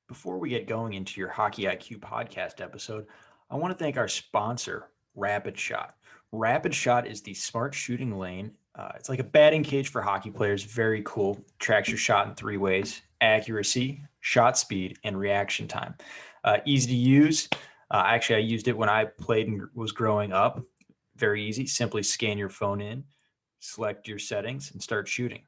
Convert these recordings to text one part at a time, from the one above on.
Before we get going into your Hockey IQ podcast episode, I want to thank our sponsor, Rapid Shot. Rapid Shot is the smart shooting lane. It's like a batting cage for hockey players. Very cool. Tracks your shot in three ways: accuracy, shot speed, and reaction time. Easy to use. Actually, I used it when I played and was growing up. Very easy. Simply scan your phone in, select your settings, and start shooting.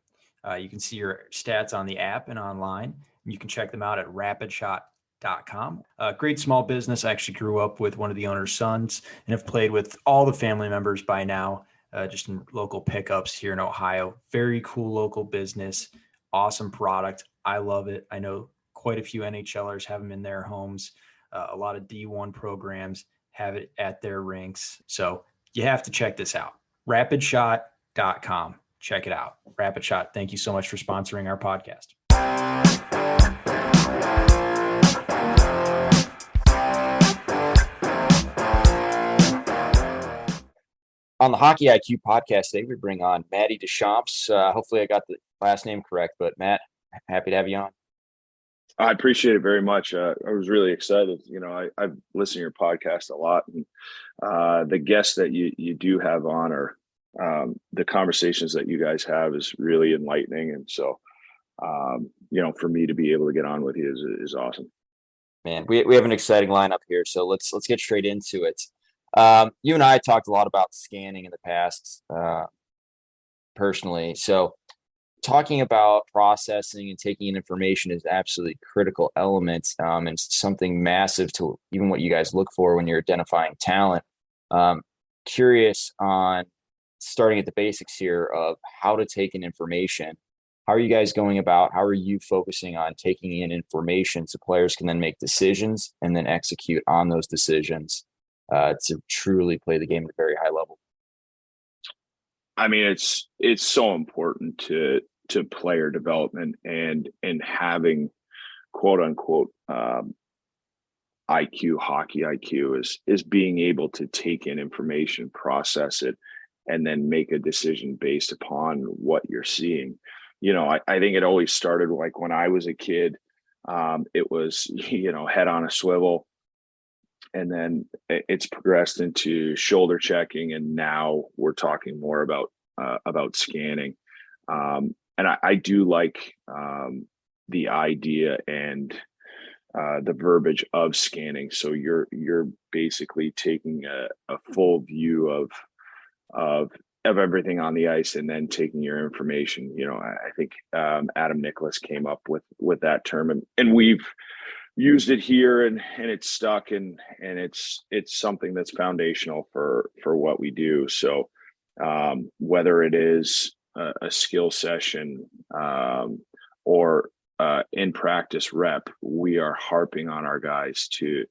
You can see your stats on the app and online. You can check them out at rapidshot.com. Great small business. I actually grew up with one of the owner's sons and have played with all the family members by now, just in local pickups here in Ohio. Very cool local business. Awesome product. I love it. I know quite a few NHLers have them in their homes. A lot of D1 programs have it at their rinks. So you have to check this out. Rapidshot.com. Check it out. Rapid Shot, thank you so much for sponsoring our podcast. On the Hockey IQ podcast today, we bring on Matt Deschamps. Hopefully I got the last name correct, but Matt, happy to have you on. I appreciate it very much. I was really excited. I've listened to your podcast a lot, and the guests that you do have on are the conversations that you guys have is really enlightening. And so, for me to be able to get on with you is awesome. Man, we have an exciting lineup here, so let's get straight into it. You and I talked a lot about scanning in the past, personally. So talking about processing and taking in information is absolutely critical element, and something massive to even what you guys look for when you're identifying talent. Curious on starting at the basics here of how to take in information. How are you guys going about? How are you focusing on taking in information so players can then make decisions and then execute on those decisions to truly play the game at a very high level? I mean, it's so important to player development and having quote unquote IQ, hockey IQ is being able to take in information, process it, and then make a decision based upon what you're seeing. I think it always started like when I was a kid. It was, head on a swivel. And then it's progressed into shoulder checking. And now we're talking more about scanning. And I do like the idea and the verbiage of scanning. So you're basically taking a full view of everything on the ice and then taking your information. I think Adam Nicholas came up with that term, and we've used it here and it's stuck and it's something that's foundational for what we do. So whether it is a skill session or in practice rep, we are harping on our guys to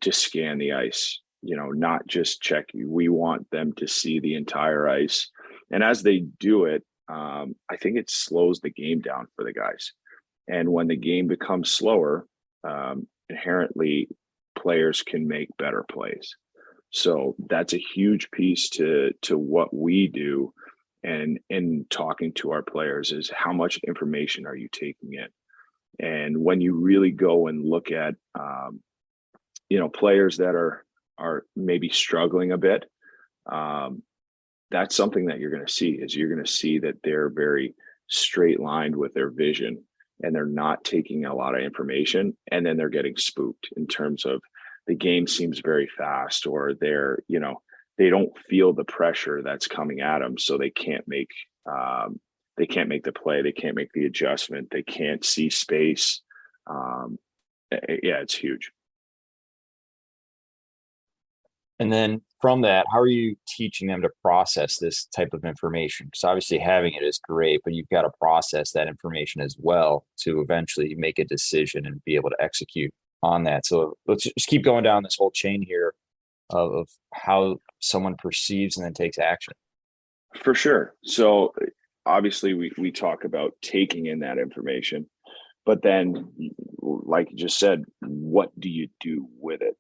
scan the ice. Not just check you. We want them to see the entire ice. And as they do it, I think it slows the game down for the guys. And when the game becomes slower, inherently players can make better plays. So that's a huge piece to what we do. And in talking to our players is how much information are you taking in? And when you really go and look at, players that are maybe struggling a bit, that's something that you're going to see that they're very straight lined with their vision and they're not taking a lot of information, and then they're getting spooked in terms of the game seems very fast, or they don't feel the pressure that's coming at them. So they can't make the play. They can't make the adjustment. They can't see space. It's huge. And then from that, how are you teaching them to process this type of information? Because obviously having it is great, but you've got to process that information as well to eventually make a decision and be able to execute on that. So let's just keep going down this whole chain here of how someone perceives and then takes action. For sure. So obviously we talk about taking in that information, but then like you just said, what do you do with it?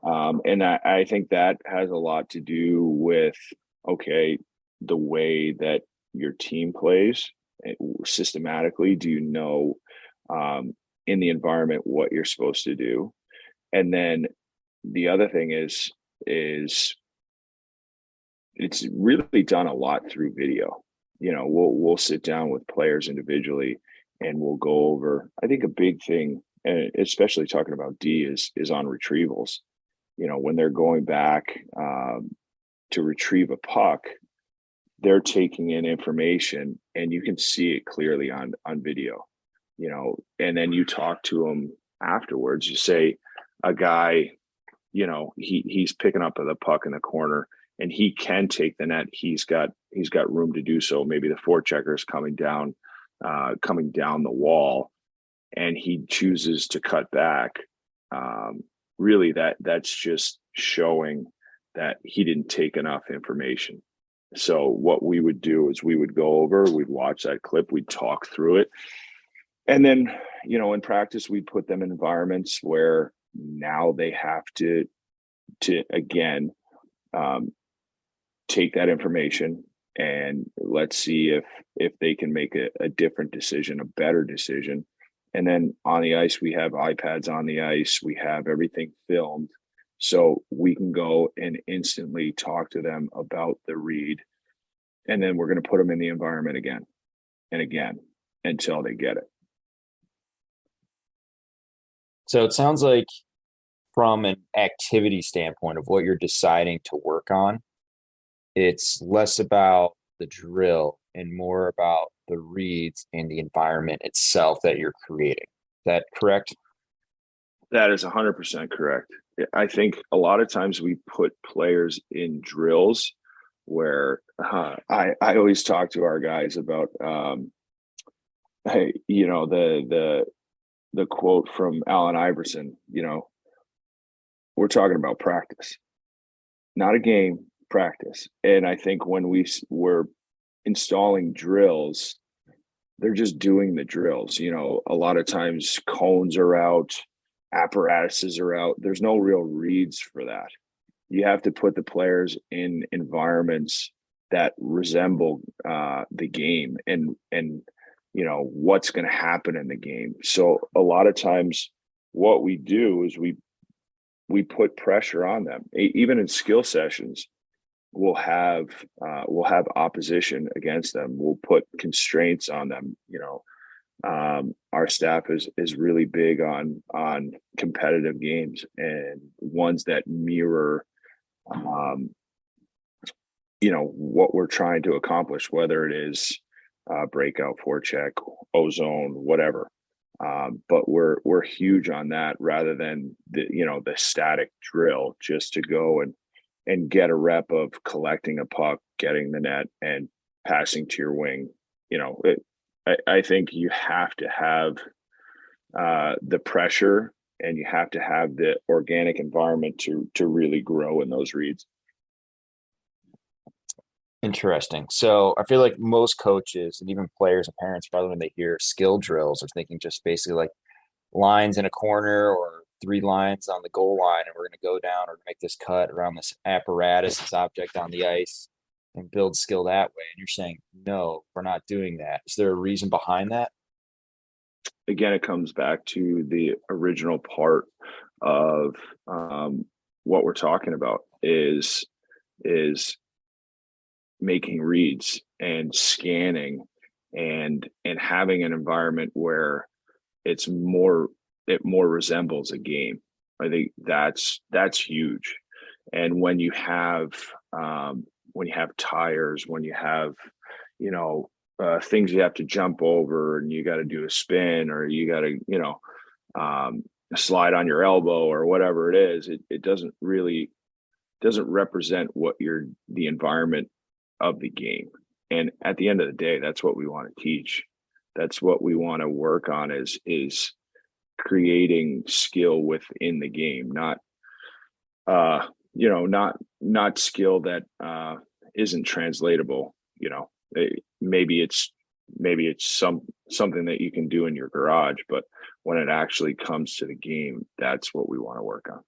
And I think that has a lot to do with, the way that your team plays systematically. Do you know in the environment what you're supposed to do. And then the other thing is it's really done a lot through video. We'll sit down with players individually and we'll go over. I think a big thing, and especially talking about D, is on retrievals. When they're going back to retrieve a puck, they're taking in information and you can see it clearly on video. And then you talk to them afterwards. You say, a guy, he's picking up the puck in the corner and he can take the net. He's got room to do so. Maybe the forechecker is coming down the wall and he chooses to cut back. Really that's just showing that he didn't take enough information. So what we would do is we would go over, we'd watch that clip, we'd talk through it. And then, in practice, we'd put them in environments where now they have to again, take that information and let's see if they can make a different decision, a better decision. And then on the ice, we have iPads on the ice. We have everything filmed. So we can go and instantly talk to them about the read. And then we're going to put them in the environment again and again until they get it. So it sounds like from an activity standpoint of what you're deciding to work on, it's less about the drill and more about the reads and the environment itself that you're creating. Is that correct? That is 100% correct. I think a lot of times we put players in drills where I always talk to our guys about, the quote from Allen Iverson, we're talking about practice, not a game, practice. And I think when we're installing drills, they're just doing the drills. A lot of times cones are out, apparatuses are out. There's no real reads for that. You have to put the players in environments that resemble the game and what's going to happen in the game. So a lot of times what we do is we put pressure on them. Even in skill sessions, we'll have opposition against them. We'll put constraints on them. Our staff is really big on competitive games and ones that mirror what we're trying to accomplish, whether it is breakout, forecheck, ozone, whatever. But we're huge on that rather than the static drill, just to go and get a rep of collecting a puck, getting the net, and passing to your wing. I think you have to have the pressure and you have to have the organic environment to really grow in those reads. Interesting. So I feel like most coaches and even players and parents, probably when they hear skill drills, are thinking just basically like lines in a corner or 3 lines on the goal line, and we're going to go down or make this cut around this apparatus, this object on the ice, and build skill that way. And you're saying, no, we're not doing that. Is there a reason behind that? Again, it comes back to the original part of what we're talking about is making reads and scanning and having an environment where it more resembles a game. I think that's huge. And when you have tires, when you have things you have to jump over and you got to do a spin, or you got to slide on your elbow or whatever it is, it doesn't represent what the environment of the game. And at the end of the day, that's what we want to teach. That's what we want to work on is creating skill within the game, not skill that isn't translatable. Maybe it's something that you can do in your garage, but when it actually comes to the game, that's what we want to work on.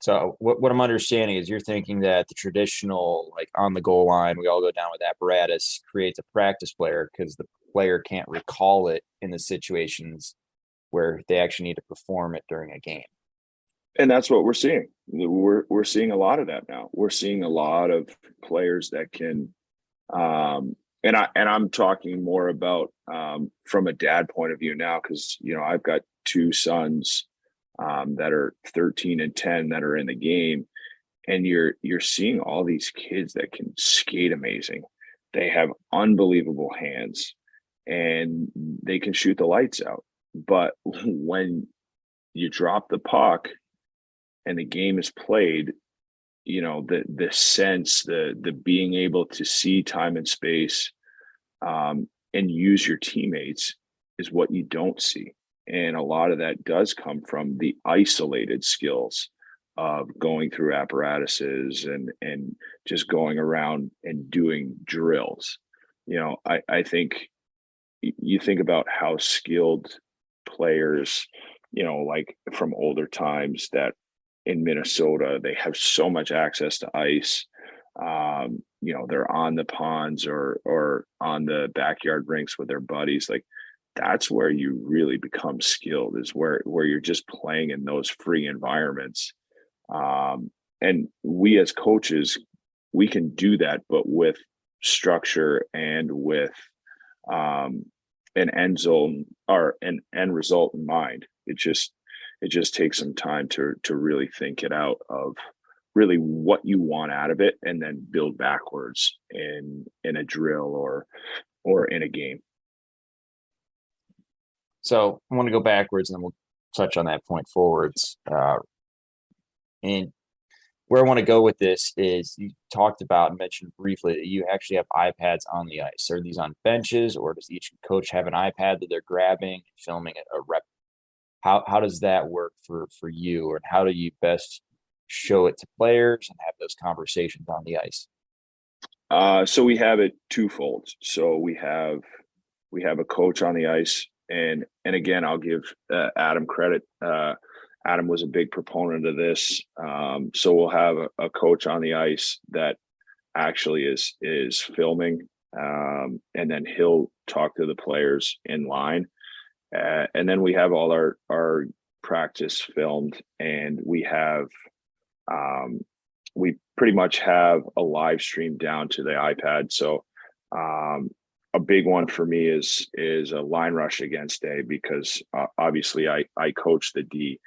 So what I'm understanding is you're thinking that the traditional, like on the goal line, we all go down with apparatus, creates a practice player because the player can't recall it in the situations where they actually need to perform it during a game. And that's what we're seeing. We're seeing a lot of that now. We're seeing a lot of players that can, and I'm talking more about from a dad point of view now, because I've got two sons that are 13 and 10 that are in the game, and you're seeing all these kids that can skate amazing. They have unbelievable hands, and they can shoot the lights out. But when you drop the puck and the game is played, the sense, the being able to see time and space, and use your teammates is what you don't see. And a lot of that does come from the isolated skills of going through apparatuses and just going around and doing drills. I think you think about how skilled players, like from older times, that in Minnesota, they have so much access to ice. They're on the ponds or on the backyard rinks with their buddies. Like, that's where you really become skilled, is where you're just playing in those free environments. And we as coaches, we can do that, but with structure and with an end zone or an end result in mind. It just takes some time to really think it out of really what you want out of it, and then build backwards in a drill or in a game. So I want to go backwards, and then we'll touch on that point forwards. And where I want to go with this is, you talked about and mentioned briefly that you actually have iPads on the ice. Are these on benches, or does each coach have an iPad that they're grabbing and filming a rep? How does that work for you, or how do you best show it to players and have those conversations on the ice? So we have it twofold. So we have a coach on the ice, and again, I'll give Adam credit. Adam was a big proponent of this. So we'll have a coach on the ice that actually is filming, and then he'll talk to the players in line. And then we have all our practice filmed, and we pretty much have a live stream down to the iPad. So a big one for me is a line rush against A, because obviously I coach the D.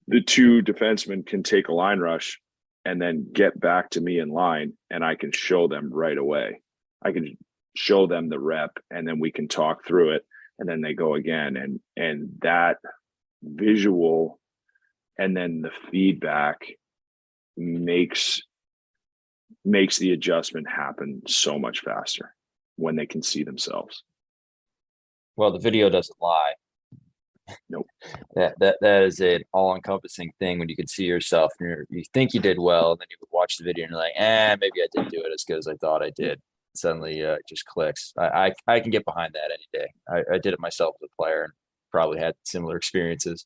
The two defensemen can take a line rush and then get back to me in line, and I can show them right away. I can show them the rep, and then we can talk through it, and then they go again. And that visual and then the feedback makes the adjustment happen so much faster when they can see themselves. Well, the video doesn't lie. Nope. That is an all-encompassing thing when you can see yourself and you think you did well, and then you watch the video and you're like, maybe I didn't do it as good as I thought I did. Suddenly it just clicks. I can get behind that any day. I did it myself as a player and probably had similar experiences.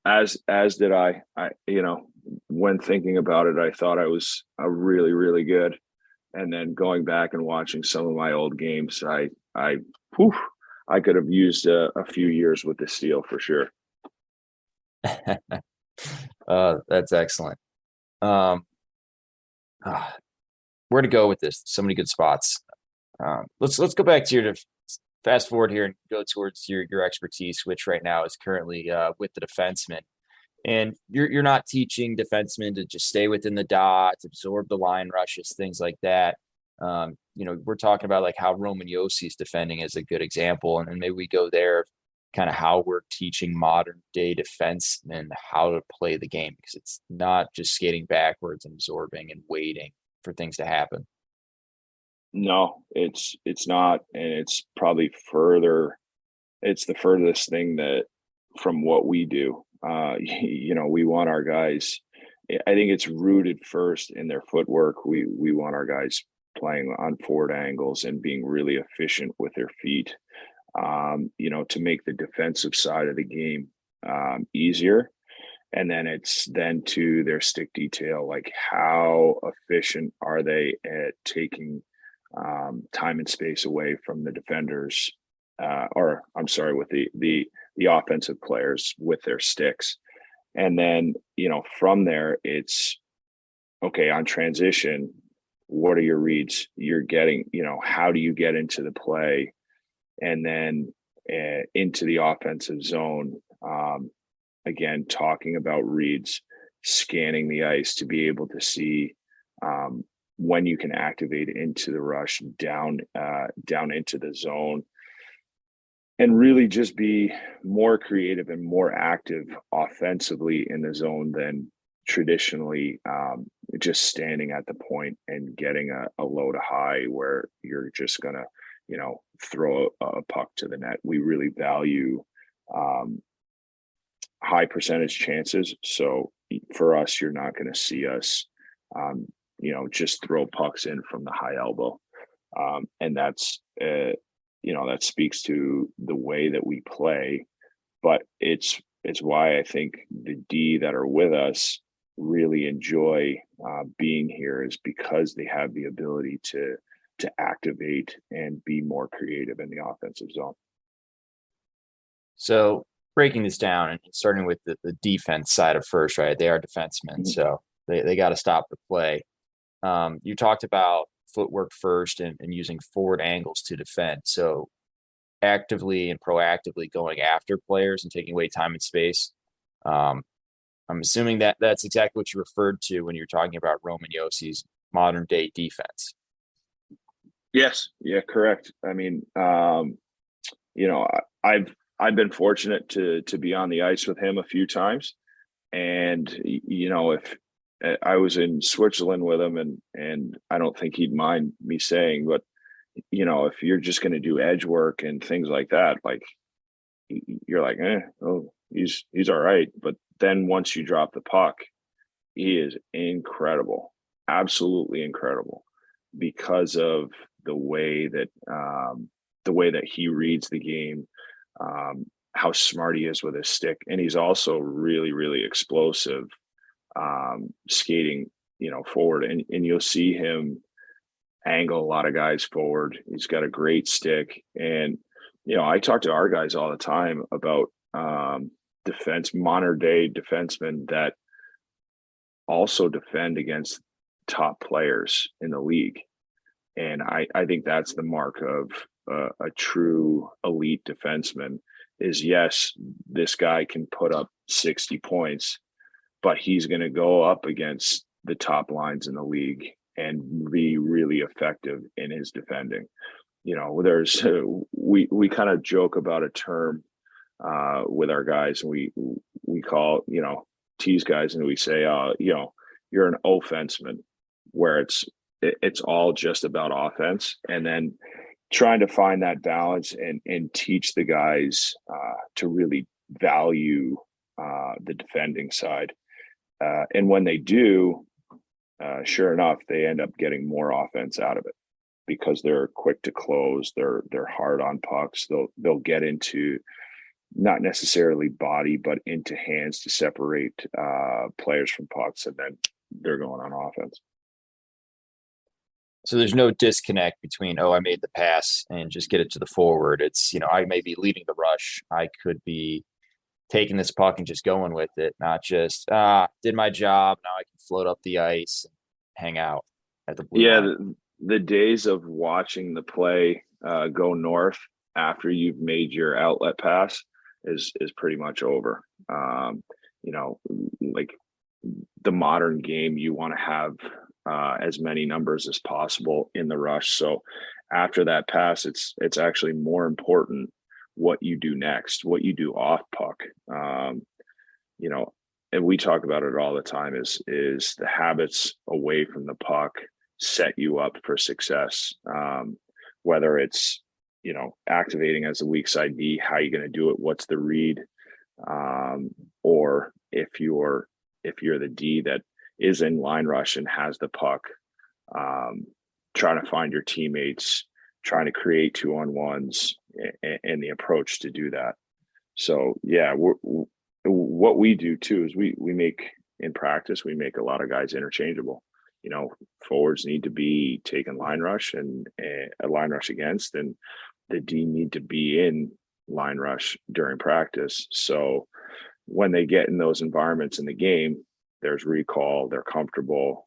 As did I. When thinking about it, I thought I was a really, really good. And then going back and watching some of my old games, I could have used a few years with the steel for sure. That's excellent. Where to go with this? So many good spots. Let's go back to your fast forward here and go towards your expertise, which right now is currently with the defensemen. And you're not teaching defensemen to just stay within the dots, absorb the line rushes, things like that. We're talking about like how Roman Yossi's defending is a good example, and maybe we go there, kind of how we're teaching modern day defensemen how to play the game, because it's not just skating backwards and absorbing and waiting for things to happen. No, it's not, and it's probably further. It's the furthest thing that from what we do. We want our guys. I think it's rooted first in their footwork. We want our guys playing on forward angles and being really efficient with their feet. To make the defensive side of the game easier. And then it's then to their stick detail, like how efficient are they at taking time and space away from the defenders, with the the offensive players with their sticks. And then, from there, it's okay on transition. What are your reads? You're getting, how do you get into the play and then into the offensive zone? Again, talking about reads, scanning the ice to be able to see when you can activate into the rush down into the zone, and really just be more creative and more active offensively in the zone than traditionally just standing at the point and getting a low to high where you're just gonna throw a puck to the net. We really value high percentage chances. So for us, you're not going to see us just throw pucks in from the high elbow. And that's that speaks to the way that we play, but it's why I think the D that are with us really enjoy being here, is because they have the ability to activate and be more creative in the offensive zone. So breaking this down and starting with the defense side of first, right? They are defensemen, Mm-hmm. so they got to stop the play. You talked about footwork first and using forward angles to defend. So actively and proactively going after players and taking away time and space. I'm assuming that that's exactly what you referred to when you're talking about Roman Yossi's modern day defense. Yes. Yeah, correct. I mean, I've been fortunate to be on the ice with him a few times, and if I was in Switzerland with him, and I don't think he'd mind me saying, but if you're just going to do edge work and things like that, like you're like, he's all right. But then once you drop the puck, he is incredible, absolutely incredible, because of the way that he reads the game, how smart he is with his stick, and he's also really, really explosive, skating, forward, and you'll see him angle a lot of guys forward. He's got a great stick, and I talk to our guys all the time about modern day defensemen that also defend against top players in the league. And I think that's the mark of a true elite defenseman is, yes, this guy can put up 60 points, but he's going to go up against the top lines in the league and be really effective in his defending. There's we kind of joke about a term with our guys, and we call, tease guys, and we say, you're an offenseman, where it's all just about offense, and then trying to find that balance and teach the guys to really value the defending side. And when they do, sure enough, they end up getting more offense out of it, because they're quick to close. They're hard on pucks. They'll get into not necessarily body, but into hands to separate players from pucks, and then they're going on offense. So there's no disconnect between, I made the pass and just get it to the forward. It's, I may be leading the rush. I could be taking this puck and just going with it, not just, did my job. Now I can float up the ice and hang out at the blue line. The days of watching the play go north after you've made your outlet pass is pretty much over. Like the modern game, you want to have as many numbers as possible in the rush. So after that pass, it's actually more important what you do next, what you do off puck. And we talk about it all the time, is the habits away from the puck set you up for success. Whether it's, activating as a weak side D, how are you going to do it? What's the read? Or if you're the D that is in line rush and has the puck, trying to find your teammates, trying to create 2-on-1s, and the approach to do that. So yeah, what we do too is we make, in practice, we make a lot of guys interchangeable. Forwards need to be taking line rush and a line rush against, and the D need to be in, line rush during practice. So when they get in those environments in the game, there's recall, they're comfortable.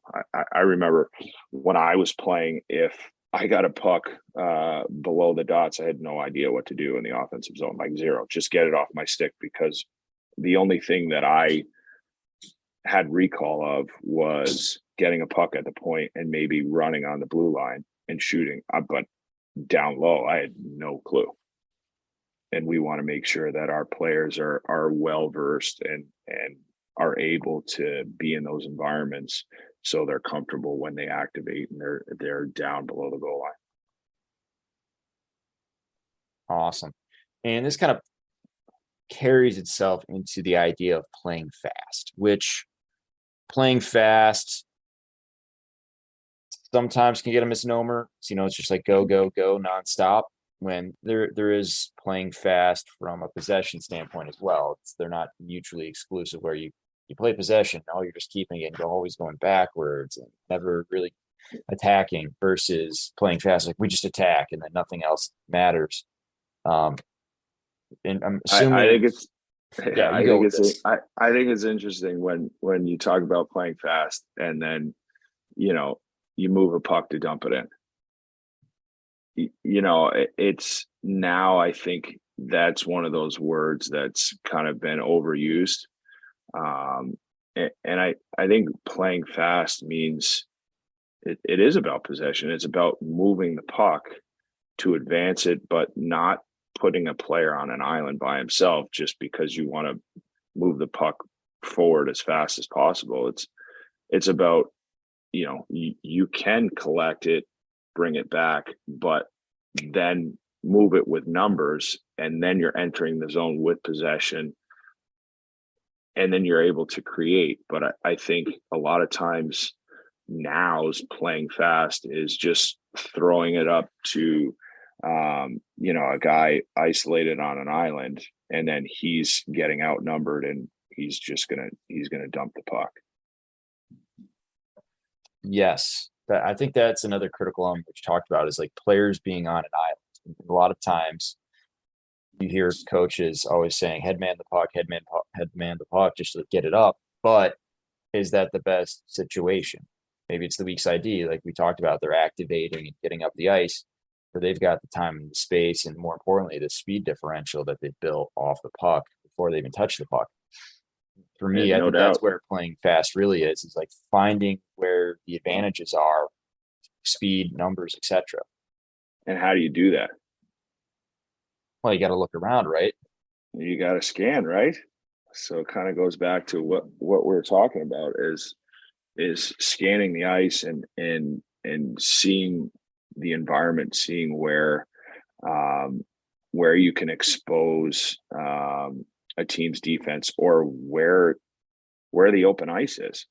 I remember when I was playing, if I got a puck below the dots, I had no idea what to do in the offensive zone, like zero, just get it off my stick, because the only thing that I had recall of was getting a puck at the point and maybe running on the blue line and shooting. But down low, I had no clue. And we want to make sure that our players are well versed and are able to be in those environments so they're comfortable when they activate and they're down below the goal line. Awesome. And this kind of carries itself into the idea of playing fast, which playing fast sometimes can get a misnomer. So, it's just like go nonstop, when there is playing fast from a possession standpoint as well. They're not mutually exclusive, where you play possession, you're just keeping it and you're always going backwards and never really attacking, versus playing fast, like we just attack and then nothing else matters. And I'm assuming I think it's I think it's interesting when you talk about playing fast and then you move a puck to dump it in. It's now, I think that's one of those words that's kind of been overused. And I think playing fast means it is about possession. It's about moving the puck to advance it, but not putting a player on an island by himself just because you want to move the puck forward as fast as possible. It's about, you can collect it, bring it back, but then move it with numbers, and then you're entering the zone with possession, and then you're able to create. But I think a lot of times now's playing fast is just throwing it up to a guy isolated on an island, and then he's getting outnumbered and he's gonna dump the puck. Yes, I think that's another critical element that you talked about, is like players being on an island. A lot of times you hear coaches always saying headman the puck, headman the puck, just to get it up. But is that the best situation? Maybe it's the weak side D, like we talked about. They're activating and getting up the ice, where they've got the time and the space, and more importantly, the speed differential that they've built off the puck before they even touch the puck. For me, I think that's where playing fast really is like finding where the advantages are, speed, numbers, etc. And how do you do that? Well, you got to look around, right? You got to scan, right? So it kind of goes back to what we're talking about is scanning the ice and seeing the environment, seeing where you can expose a team's defense, or where the open ice is.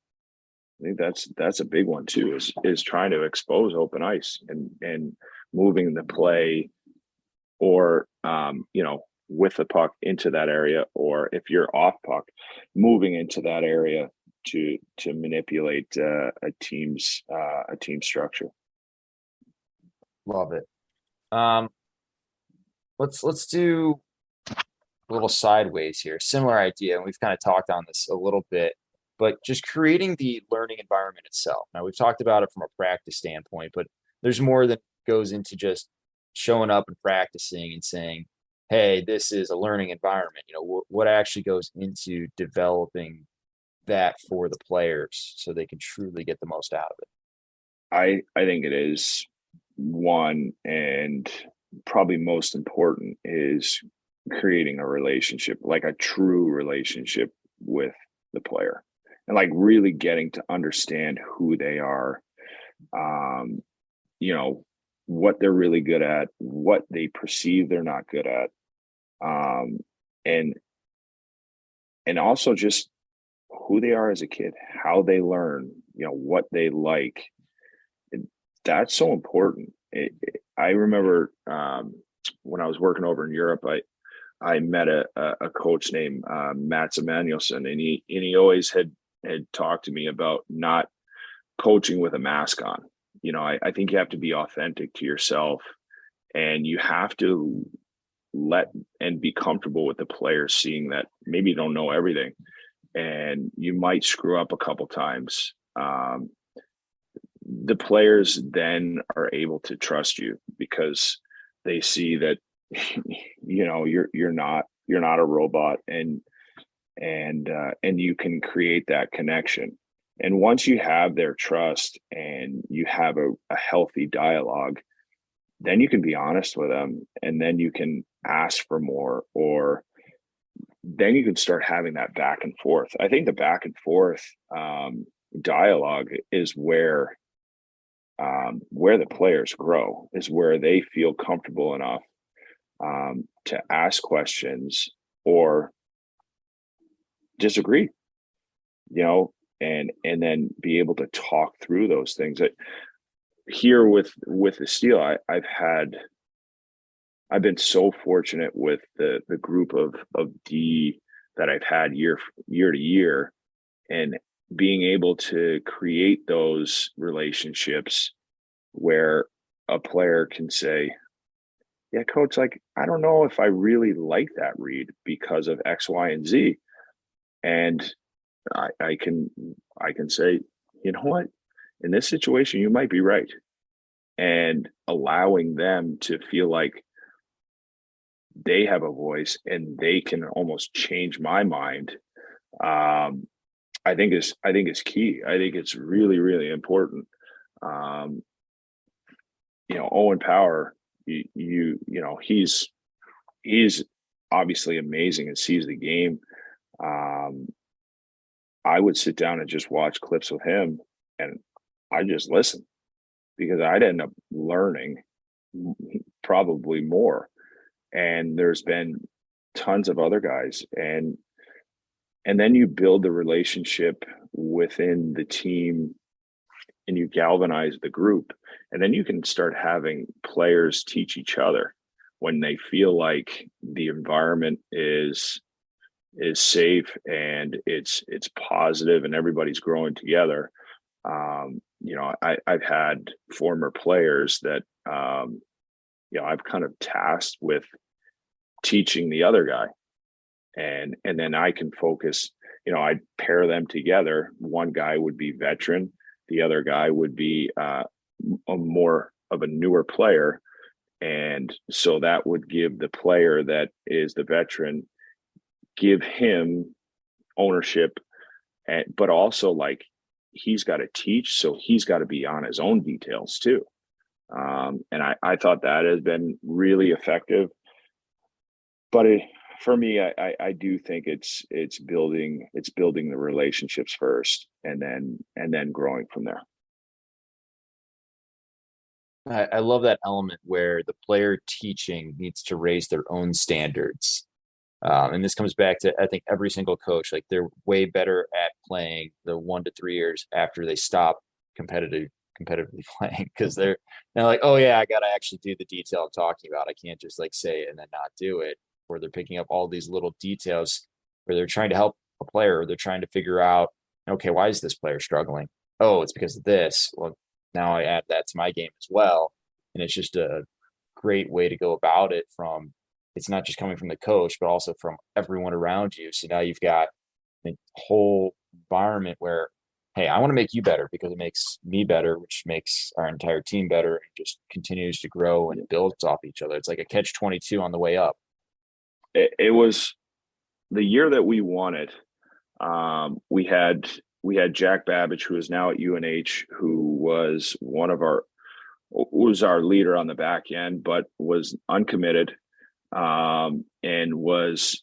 I think that's a big one too, is trying to expose open ice and moving the play, or with the puck into that area, or if you're off puck, moving into that area to manipulate a team structure. Love it. Let's do a little sideways here. Similar idea, and we've kind of talked on this a little bit, but just creating the learning environment itself. Now, we've talked about it from a practice standpoint, but there's more that goes into just showing up and practicing and saying, hey, this is a learning environment. What actually goes into developing that for the players so they can truly get the most out of it? I think it is one, and probably most important, is creating a relationship, like a true relationship with the player, and like really getting to understand who they are, what they're really good at, what they perceive they're not good at, and also just who they are as a kid, how they learn, what they like. That's so important. I remember when I was working over in Europe, I met a coach named Matt Deschamps, and he always had talked to me about not coaching with a mask on. I think you have to be authentic to yourself, and you have to let and be comfortable with the players seeing that maybe you don't know everything and you might screw up a couple times. The players then are able to trust you because they see that you're not a robot, and you can create that connection. And once you have their trust and you have a healthy dialogue, then you can be honest with them, and then you can ask for more, or then you can start having that back and forth. I think the back and forth dialogue is where the players grow, is where they feel comfortable enough to ask questions or disagree, and then be able to talk through those things. Here with the Steel, I've been so fortunate with the group of D that I've had year to year, and being able to create those relationships where a player can say, yeah, coach, like, I don't know if I really like that read because of X, Y, and Z. And I can say, you know what, in this situation, you might be right. And allowing them to feel like they have a voice and they can almost change my mind, I think is key. I think it's really, really important. Owen Power, he's obviously amazing and sees the game. I would sit down and just watch clips of him, and I just listen, because I'd end up learning probably more. And there's been tons of other guys, and then you build the relationship within the team and you galvanize the group, and then you can start having players teach each other when they feel like the environment is safe and it's positive and everybody's growing together. I've had former players that I've kind of tasked with teaching the other guy, and then I can focus. I'd pair them together. One guy would be veteran, the other guy would be a more of a newer player, and so that would give the player that is the veteran, give him ownership, but also, like, he's got to teach, so he's got to be on his own details too. And I thought that has been really effective. But for me, I do think it's building the relationships first, and then growing from there. I love that element where the player teaching needs to raise their own standards. And this comes back to, I think, every single coach, like, they're way better at playing the 1 to 3 years after they stop competitively playing, because they're like, oh yeah, I got to actually do the detail I'm talking about. I can't just, like, say it and then not do it. Or they're picking up all these little details where they're trying to help a player, or they're trying to figure out, okay, why is this player struggling? Oh, it's because of this. Well, now I add that to my game as well. And it's just a great way to go about it. It's not just coming from the coach, but also from everyone around you. So now you've got the whole environment where, hey, I want to make you better because it makes me better, which makes our entire team better, and just continues to grow and builds off each other. It's like a catch-22 on the way up. It was the year that we won it. We had Jack Babbage, who is now at UNH, who was our leader on the back end, but was uncommitted, and was,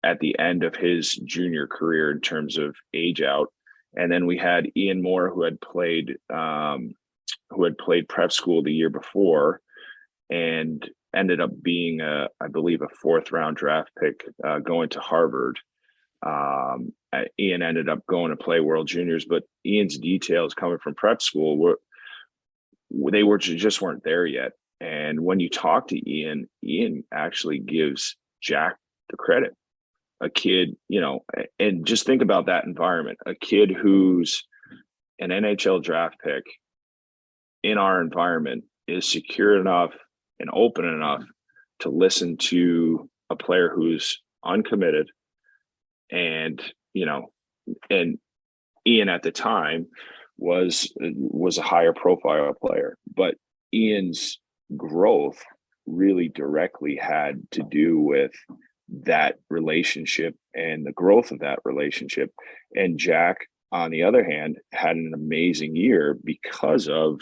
at the end of his junior career in terms of age out. And then we had Ian Moore, who had played prep school the year before, and ended up being I believe a 4th round draft pick, going to Harvard. Ian ended up going to play World Juniors, but Ian's details coming from prep school just weren't there yet. And when you talk to Ian actually gives Jack the credit. A kid, and just think about that environment. A kid who's an NHL draft pick in our environment is secure enough and open enough to listen to a player who's uncommitted, and and Ian at the time was a higher profile player, but Ian's growth really directly had to do with that relationship and the growth of that relationship. And Jack, on the other hand, had an amazing year because of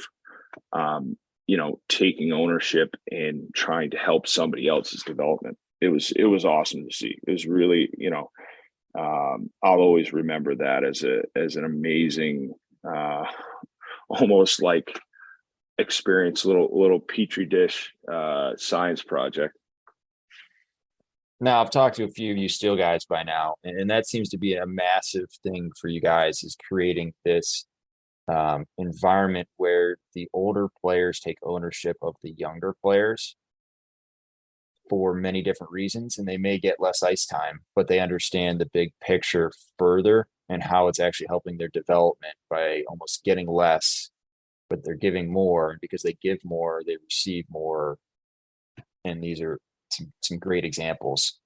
taking ownership and trying to help somebody else's development. It was awesome to see. It was really, I'll always remember that as an amazing, almost like experience, little petri dish science project. Now, I've talked to a few of you Steel guys by now, and that seems to be a massive thing for you guys, is creating this environment where the older players take ownership of the younger players for many different reasons, and they may get less ice time, but they understand the big picture further and how it's actually helping their development by almost getting less, but they're giving more. And because they give more, they receive more. And these are some great examples.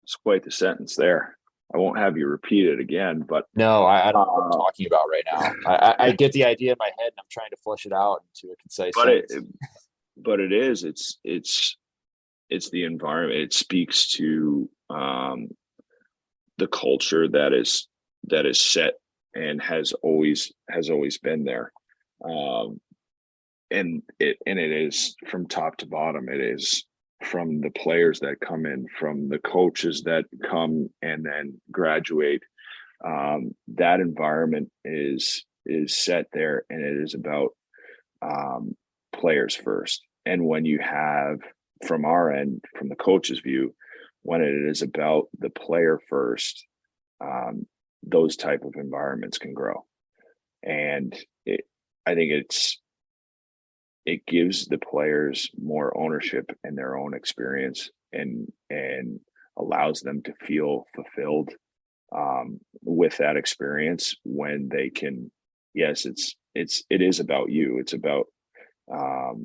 It's quite the sentence there. I won't have you repeat it again, but no, I don't know what I'm talking about right now. I get the idea in my head, and I'm trying to flesh it out into a concise sentence. It's the environment. It speaks to the culture that is set and has always been there. And it is from top to bottom. It is from the players that come in, from the coaches that come and then graduate. That environment is set there, and it is about players first. And when you have, from our end, from the coach's view, when it is about the player first, those type of environments can grow. And I think it gives the players more ownership in their own experience, and allows them to feel fulfilled with that experience, when they can, yes, it is about you. It's about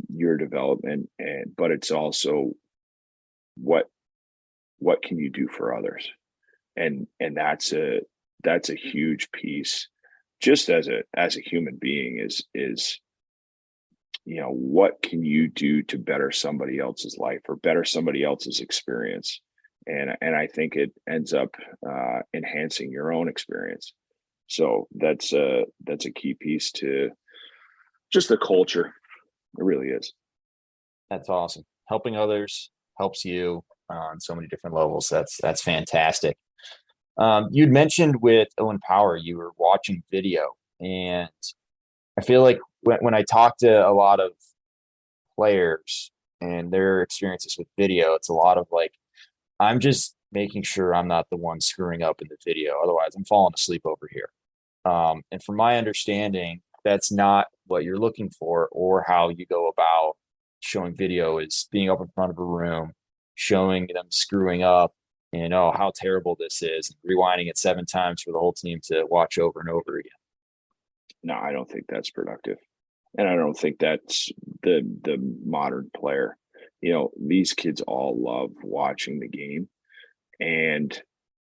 your development, but it's also what can you do for others, and that's a huge piece, just as a human being, is what can you do to better somebody else's life or better somebody else's experience. And I think it ends up enhancing your own experience. So that's a key piece to just the culture. It really is. That's awesome. Helping others helps you on so many different levels. That's fantastic. You'd mentioned with Owen Power, you were watching video, and I feel like when I talk to a lot of players and their experiences with video, it's a lot of like, I'm just making sure I'm not the one screwing up in the video. Otherwise, I'm falling asleep over here. And from my understanding, that's not what you're looking for, or how you go about showing video, is being up in front of a room, showing them screwing up, and how terrible this is, and rewinding it 7 times for the whole team to watch over and over again. No, I don't think that's productive. And I don't think that's the modern player. These kids all love watching the game, and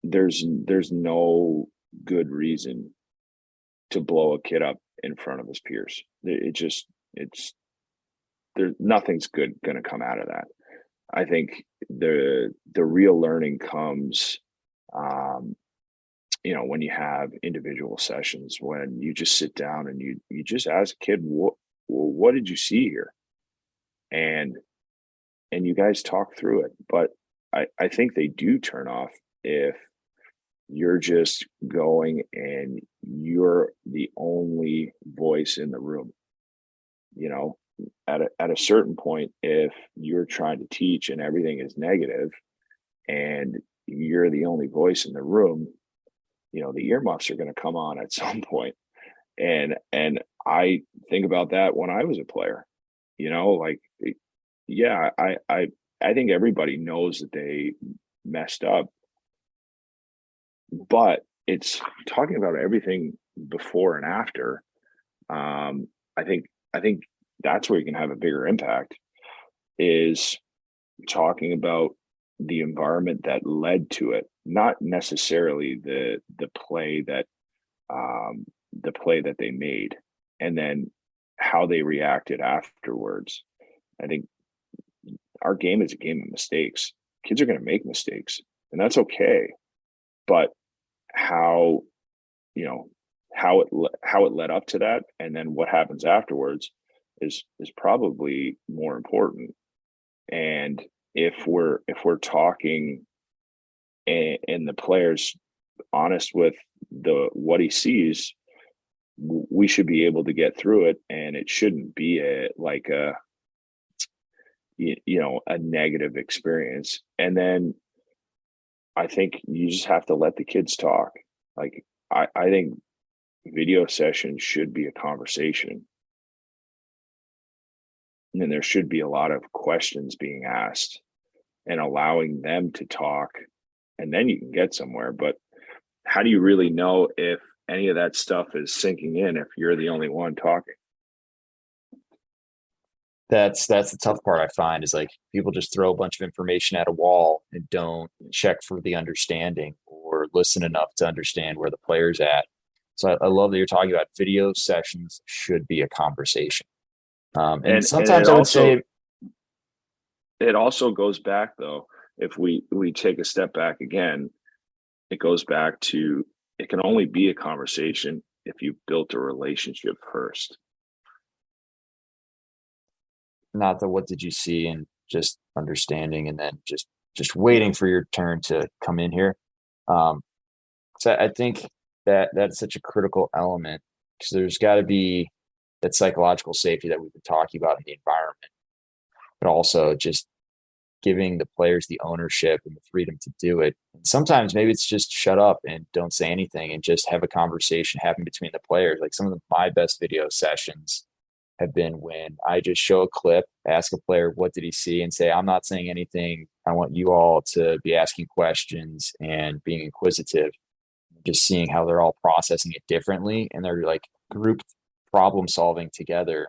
there's no good reason to blow a kid up in front of his peers. Nothing's good going to come out of that. I think the real learning comes, when you have individual sessions, when you just sit down and you just ask a kid, what did you see here? And you guys talk through it. But I think they do turn off if you're just going and you're the only voice in the room. At a certain point, if you're trying to teach and everything is negative and you're the only voice in the room, the earmuffs are going to come on at some point. And I think about that when I was a player, I think everybody knows that they messed up, but it's talking about everything before and after. I think that's where you can have a bigger impact, is talking about the environment that led to it, not necessarily the play that they made, and then how they reacted afterwards. I think our game is a game of mistakes. Kids are going to make mistakes, and that's okay. But how, you know, how it led up to that, and then what happens afterwards is probably more important. And if we're talking and the player's honest with what he sees, we should be able to get through it, and it shouldn't be a negative experience. And then I think you just have to let the kids talk. Like I think video sessions should be a conversation, and then there should be a lot of questions being asked and allowing them to talk, and then you can get somewhere. But how do you really know if any of that stuff is sinking in if you're the only one talking? That's the tough part. I find is like people just throw a bunch of information at a wall and don't check for the understanding or listen enough to understand where the player's at. So I love that you're talking about video sessions should be a conversation. And sometimes I would say it also goes back, though, if we take a step back again, it goes back to, it can only be a conversation if you built a relationship first. not the what did you see and just understanding and then just waiting for your turn to come in here. So I think that that's such a critical element because there's got to be that psychological safety that we've been talking about in the environment, but also just giving the players the ownership and the freedom to do it. And sometimes maybe it's just shut up and don't say anything and just have a conversation happen between the players. Like some of my best video sessions have been when I just show a clip, ask a player, what did he see? And say, I'm not saying anything. I want you all to be asking questions and being inquisitive, just seeing how they're all processing it differently. And they're like group problem solving together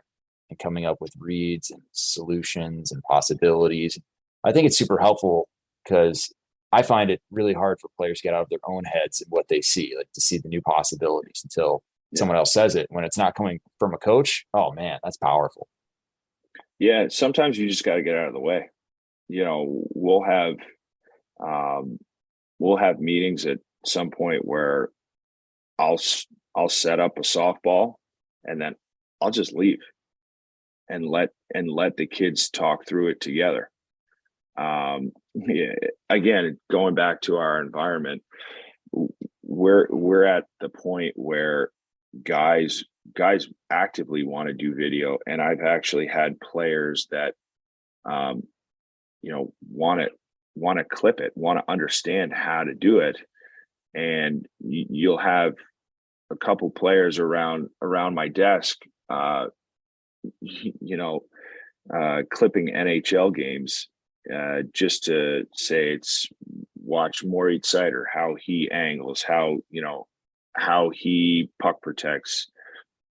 and coming up with reads and solutions and possibilities. I think it's super helpful because I find it really hard for players to get out of their own heads and what they see, like to see the new possibilities until someone else says it. When it's not coming from a coach, oh man, that's powerful. Yeah, sometimes you just got to get out of the way. You know, we'll have meetings at some point where I'll set up a softball and then I'll just leave and let the kids talk through it together. Yeah, again, going back to our environment, we're at the point where guys actively want to do video, and I've actually had players that want to clip it, want to understand how to do it, and you'll have a couple players around my desk clipping NHL games just to say it's watch Maurice Sider, how he angles, how he puck protects,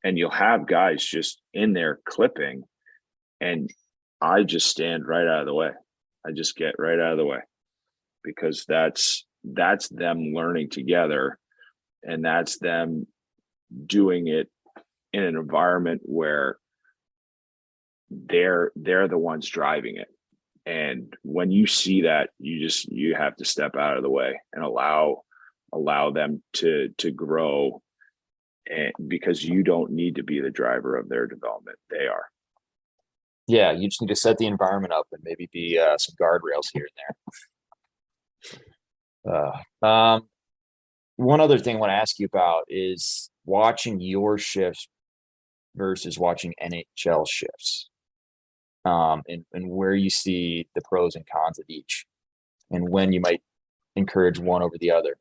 and you'll have guys just in there clipping, and I just stand right out of the way. I just get right out of the way because that's them learning together, and that's them doing it in an environment where they're the ones driving it. And when you see that, you have to step out of the way and allow them to grow, and because you don't need to be the driver of their development, they are. Yeah, you just need to set the environment up and maybe be some guardrails here and there. One other thing I want to ask you about is watching your shifts versus watching NHL shifts, and where you see the pros and cons of each, and when you might encourage one over the other.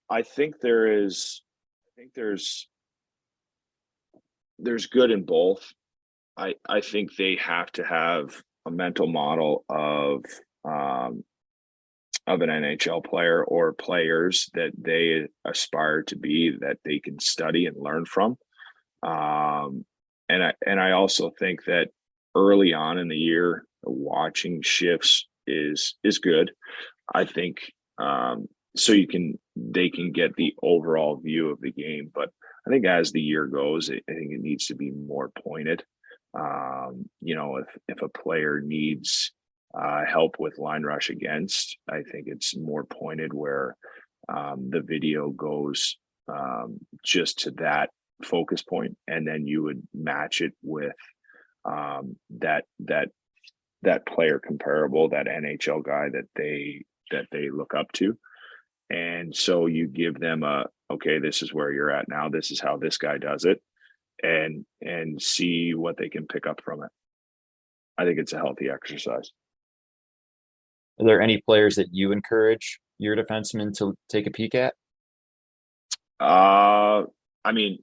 I think there's good in both. I think they have to have a mental model of an NHL player or players that they aspire to be, that they can study and learn from. And I also think that early on in the year, watching shifts is good. I think so they can get the overall view of the game. But I think as the year goes, I think it needs to be more pointed. If a player needs help with line rush against, I think it's more pointed where the video goes just to that focus point, and then you would match it with that player comparable, that NHL guy that they look up to. And so you give them okay, this is where you're at now. This is how this guy does it, and see what they can pick up from it. I think it's a healthy exercise. Are there any players that you encourage your defensemen to take a peek at? I mean,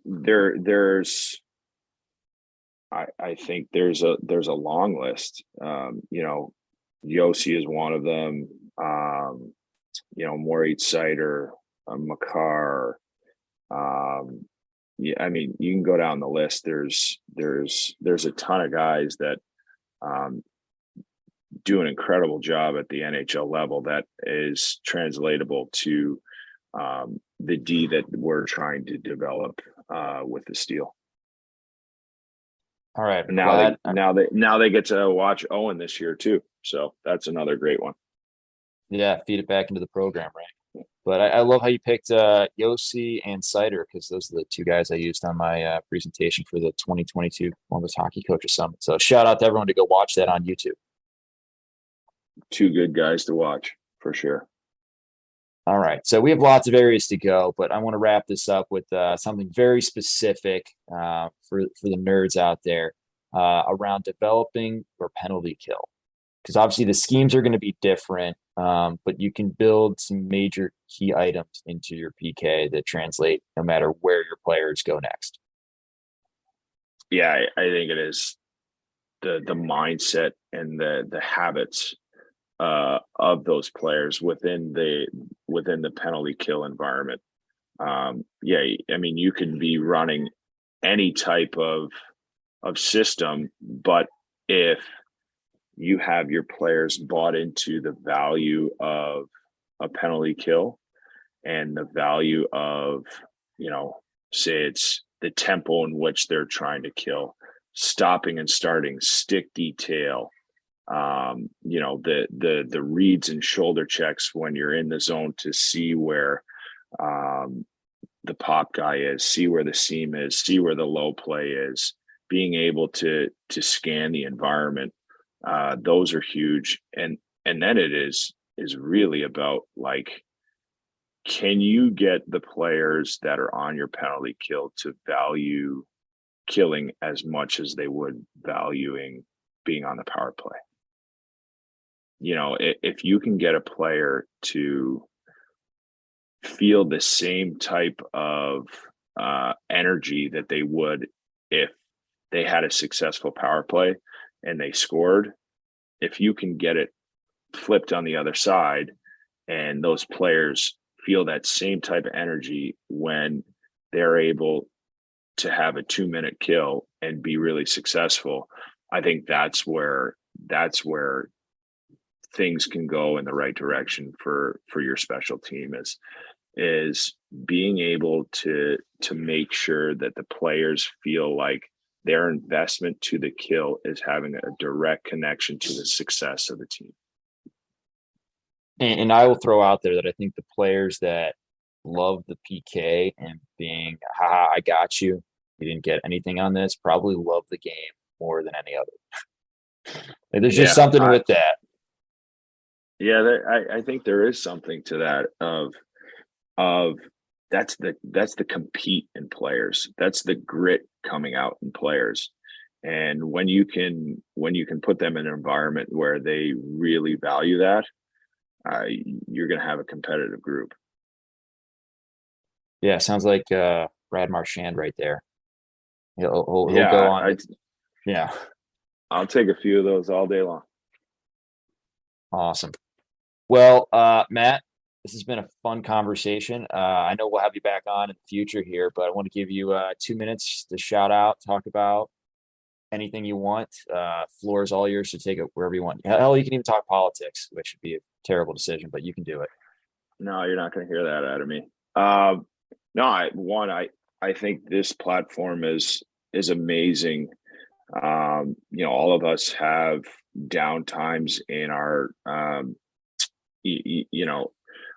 I think there's a long list. Yossi is one of them. Moritz Seider, Makar. Yeah, I mean, you can go down the list. There's a ton of guys that do an incredible job at the NHL level that is translatable to the D that we're trying to develop with the Steel. All right. Now they get to watch Owen this year too, so that's another great one. Yeah, feed it back into the program, right? But I love how you picked Yossi and Seider, because those are the two guys I used on my presentation for the 2022 Columbus Hockey Coaches Summit. So shout out to everyone to go watch that on YouTube. Two good guys to watch for sure. All right, so we have lots of areas to go, but I want to wrap this up with something very specific for the nerds out there around developing your penalty kill. Because obviously the schemes are going to be different, but you can build some major key items into your PK that translate no matter where your players go next. Yeah, I think it is the mindset and the habits of those players within the penalty kill environment. I mean, you can be running any type of system, but if you have your players bought into the value of a penalty kill and the value of, say it's the tempo in which they're trying to kill, stopping and starting, stick detail, the reads and shoulder checks when you're in the zone to see where the pop guy is, see where the seam is, see where the low play is, being able to scan the environment. Those are huge. And then it is really about, like, can you get the players that are on your penalty kill to value killing as much as they would valuing being on the power play? If you can get a player to feel the same type of energy that they would if they had a successful power play and they scored, if you can get it flipped on the other side and those players feel that same type of energy when they're able to have a 2-minute kill and be really successful, I think that's where things can go in the right direction for your special team is being able to make sure that the players feel like their investment to the kill is having a direct connection to the success of the team. And I will throw out there that I think the players that love the PK and being, haha, I got you, you didn't get anything on this, probably love the game more than any other. There's just something with that. Yeah, I think there is something to that of that's the compete in players. That's the grit coming out in players. And when you can put them in an environment where they really value that, you're going to have a competitive group. Yeah, sounds like Brad Marchand right there. He'll go on. Yeah, I'll take a few of those all day long. Awesome. Well, Matt, this has been a fun conversation. I know we'll have you back on in the future here, but I want to give you 2 minutes to shout out, talk about anything you want. Floor is all yours to take it wherever you want. Hell, you can even talk politics, which would be a terrible decision, but you can do it. No, you're not going to hear that out of me. No, I think this platform is amazing. All of us have down times in our,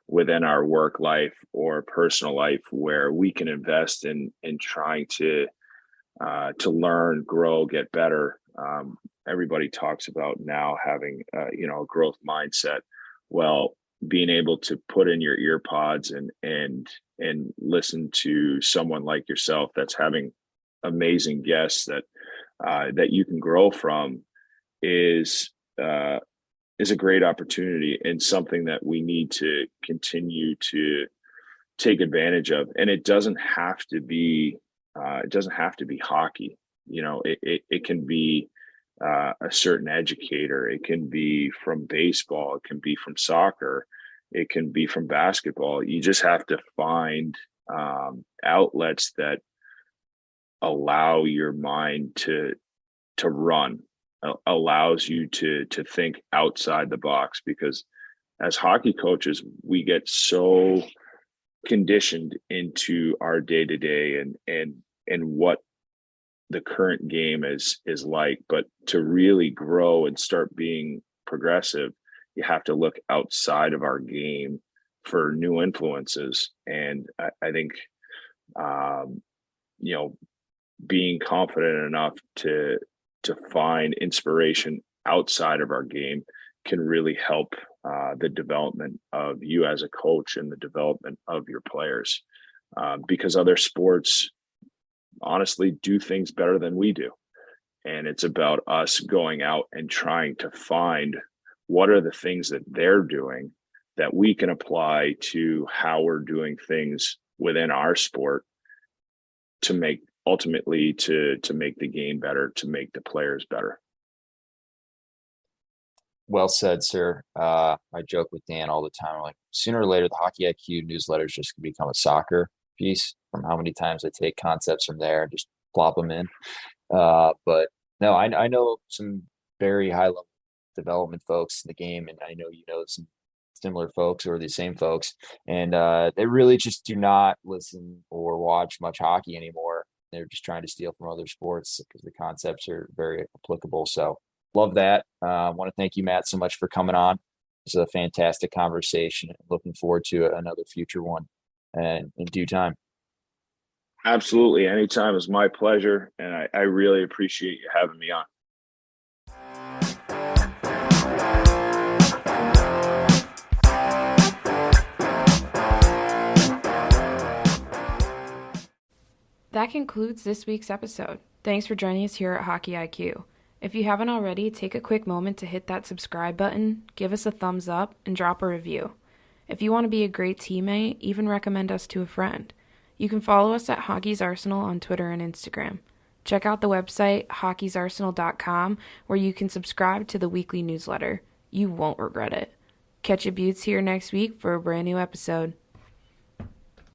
within our work life or personal life where we can invest in trying to learn, grow, get better. Everybody talks about now having, a growth mindset. Well, being able to put in your ear pods and listen to someone like yourself that's having amazing guests that you can grow from is a great opportunity and something that we need to continue to take advantage of. And it doesn't have to be hockey. It can be a certain educator. It can be from baseball. It can be from soccer. It can be from basketball. You just have to find outlets that allow your mind to run, allows you to think outside the box, because as hockey coaches, we get so conditioned into our day-to-day and what the current game is like. But to really grow and start being progressive, you have to look outside of our game for new influences. And I think being confident enough to find inspiration outside of our game can really help the development of you as a coach and the development of your players, because other sports honestly do things better than we do. And it's about us going out and trying to find what are the things that they're doing that we can apply to how we're doing things within our sport to make ultimately to make the game better, to make the players better. Well said, sir. I joke with Dan all the time. I'm like, sooner or later, the Hockey IQ newsletter is just going to become a soccer piece from how many times I take concepts from there and just plop them in. But no, I know some very high level development folks in the game, and I know you know some similar folks or the same folks, and they really just do not listen or watch much hockey anymore. They're just trying to steal from other sports because the concepts are very applicable. So love that. I want to thank you, Matt, so much for coming on. It's a fantastic conversation. Looking forward to another future one and in due time. Absolutely. Anytime is my pleasure. And I really appreciate you having me on. That concludes this week's episode. Thanks for joining us here at Hockey IQ. If you haven't already, take a quick moment to hit that subscribe button, give us a thumbs up, and drop a review. If you want to be a great teammate, even recommend us to a friend. You can follow us at Hockey's Arsenal on Twitter and Instagram. Check out the website, hockeysarsenal.com, where you can subscribe to the weekly newsletter. You won't regret it. Catch your buttes here next week for a brand new episode.